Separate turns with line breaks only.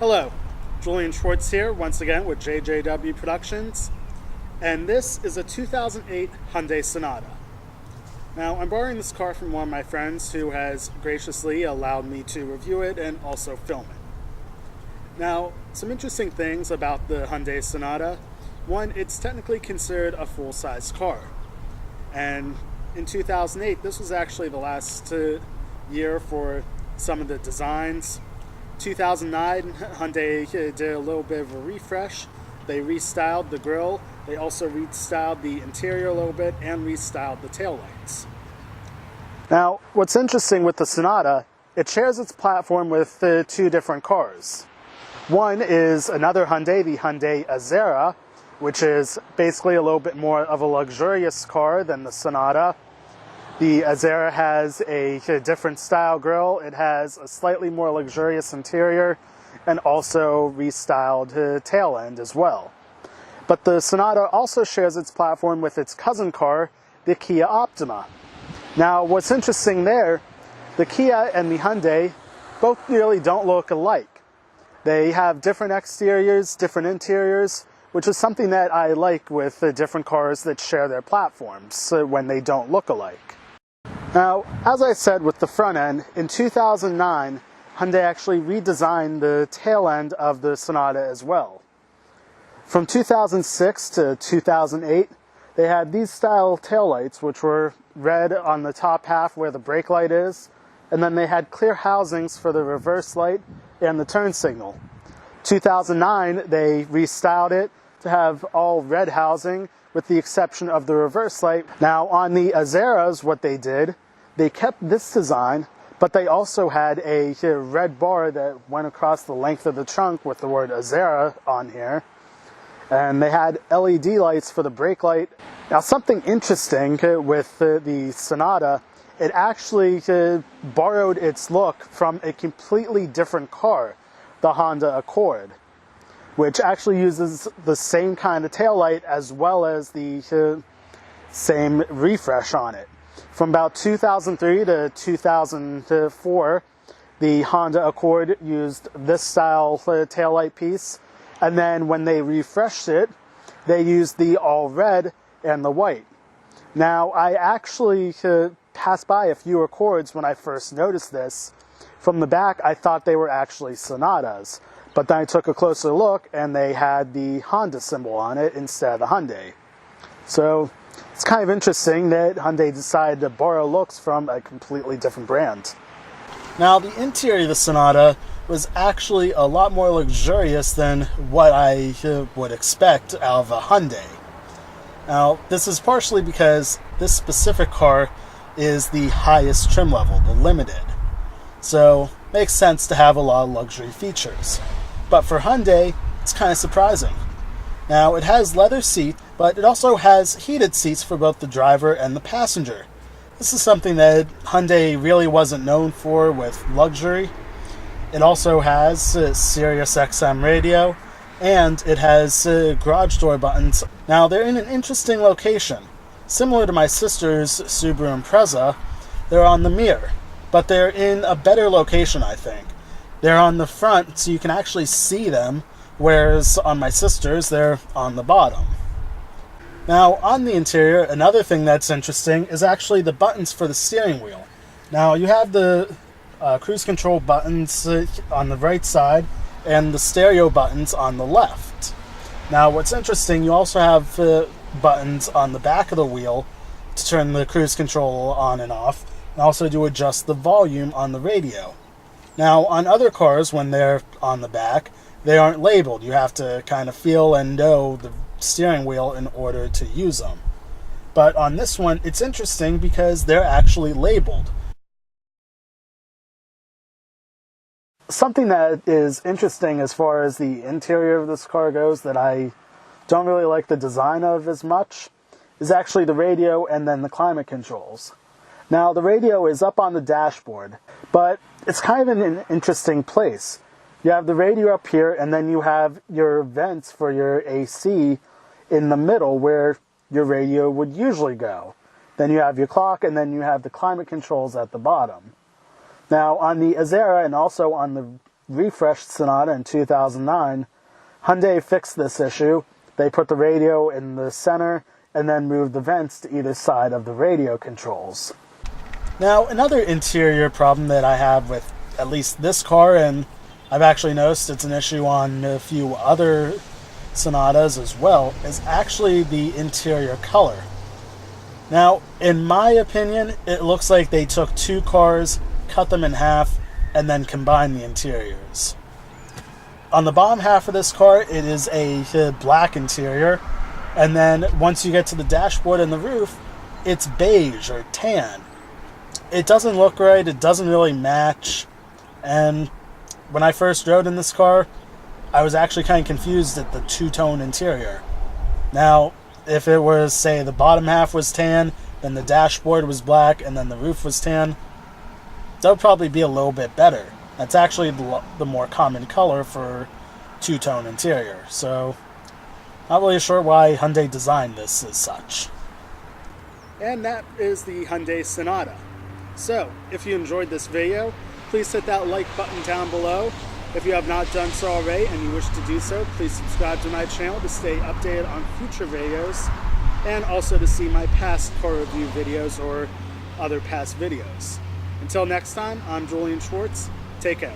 Hello, Julian Schwartz here once again with JJW Productions, and this is a 2008 Hyundai Sonata. Now, I'm borrowing this car from one of my friends who has graciously allowed me to review it and also film it. Now, some interesting things about the Hyundai Sonata. One, it's technically considered a full-size car, and in 2008 this was actually the last year for some of the designs. 2009, Hyundai did a little bit of a refresh. They restyled the grille. They also restyled the interior a little bit and restyled the taillights. Now, what's interesting with the Sonata, it shares its platform with two different cars. One is another Hyundai, the Hyundai Azera, which is basically a little bit more of a luxurious car than the Sonata. The Azera has a different style grille. It has a slightly more luxurious interior and also restyled tail end as well. But the Sonata also shares its platform with its cousin car, the Kia Optima. Now, what's interesting there, the Kia and the Hyundai both really don't look alike. They have different exteriors, different interiors, which is something that I like with different cars that share their platforms when they don't look alike. Now, as I said with the front end, in 2009, Hyundai actually redesigned the tail end of the Sonata as well. From 2006 to 2008, they had these style taillights, which were red on the top half where the brake light is, and then they had clear housings for the reverse light and the turn signal. 2009, they restyled it to have all red housing with the exception of the reverse light. Now, on the Azeras, what they did, they kept this design, but they also had a red bar that went across the length of the trunk with the word Azera on here. And they had LED lights for the brake light. Now, something interesting with the Sonata, it actually borrowed its look from a completely different car, the Honda Accord, which actually uses the same kind of taillight as well as the same refresh on it. From about 2003 to 2004, the Honda Accord used this style taillight piece, and then when they refreshed it, they used the all red and the white. Now, I actually passed by a few Accords when I first noticed this. From the back, I thought they were actually Sonatas, but then I took a closer look and they had the Honda symbol on it instead of the Hyundai. So it's kind of interesting that Hyundai decided to borrow looks from a completely different brand. Now, the interior of the Sonata was actually a lot more luxurious than what I would expect out of a Hyundai. Now, this is partially because this specific car is the highest trim level, the Limited. So, it makes sense to have a lot of luxury features. But for Hyundai, it's kind of surprising. Now, it has leather seats, but it also has heated seats for both the driver and the passenger. This is something that Hyundai really wasn't known for with luxury. It also has Sirius XM radio, and it has garage door buttons. Now, they're in an interesting location. Similar to my sister's Subaru Impreza, they're on the mirror, but they're in a better location, I think. They're on the front, so you can actually see them, whereas on my sister's, they're on the bottom. Now, on the interior, another thing that's interesting is actually the buttons for the steering wheel. Now, you have the cruise control buttons on the right side and the stereo buttons on the left. Now, what's interesting, you also have buttons on the back of the wheel to turn the cruise control on and off, and also to adjust the volume on the radio. Now, on other cars, when they're on the back, they aren't labeled. You have to kind of feel and know the steering wheel in order to use them. But on this one, it's interesting because they're actually labeled. Something that is interesting as far as the interior of this car goes that I don't really like the design of as much is actually the radio and then the climate controls. Now, the radio is up on the dashboard, but it's kind of in an interesting place. You have the radio up here, and then you have your vents for your AC in the middle where your radio would usually go. Then you have your clock, and then you have the climate controls at the bottom. Now, on the Azera and also on the refreshed Sonata in 2009, Hyundai fixed this issue. They put the radio in the center and then moved the vents to either side of the radio controls. Now, another interior problem that I have with at least this car, and I've actually noticed it's an issue on a few other Sonatas as well, is actually the interior color. Now, in my opinion, it looks like they took two cars, cut them in half, and then combined the interiors. On the bottom half of this car, it is a black interior, and then once you get to the dashboard and the roof, it's beige or tan. It doesn't look right, it doesn't really match, and when I first rode in this car, I was actually kind of confused at the two-tone interior. Now, if it was, say, the bottom half was tan, then the dashboard was black, and then the roof was tan, that would probably be a little bit better. That's actually the more common color for two-tone interior, so not really sure why Hyundai designed this as such. And that is the Hyundai Sonata. So, if you enjoyed this video, please hit that like button down below. If you have not done so already and you wish to do so, please subscribe to my channel to stay updated on future videos and also to see my past car review videos or other past videos. Until next time, I'm Julian Schwartz. Take care.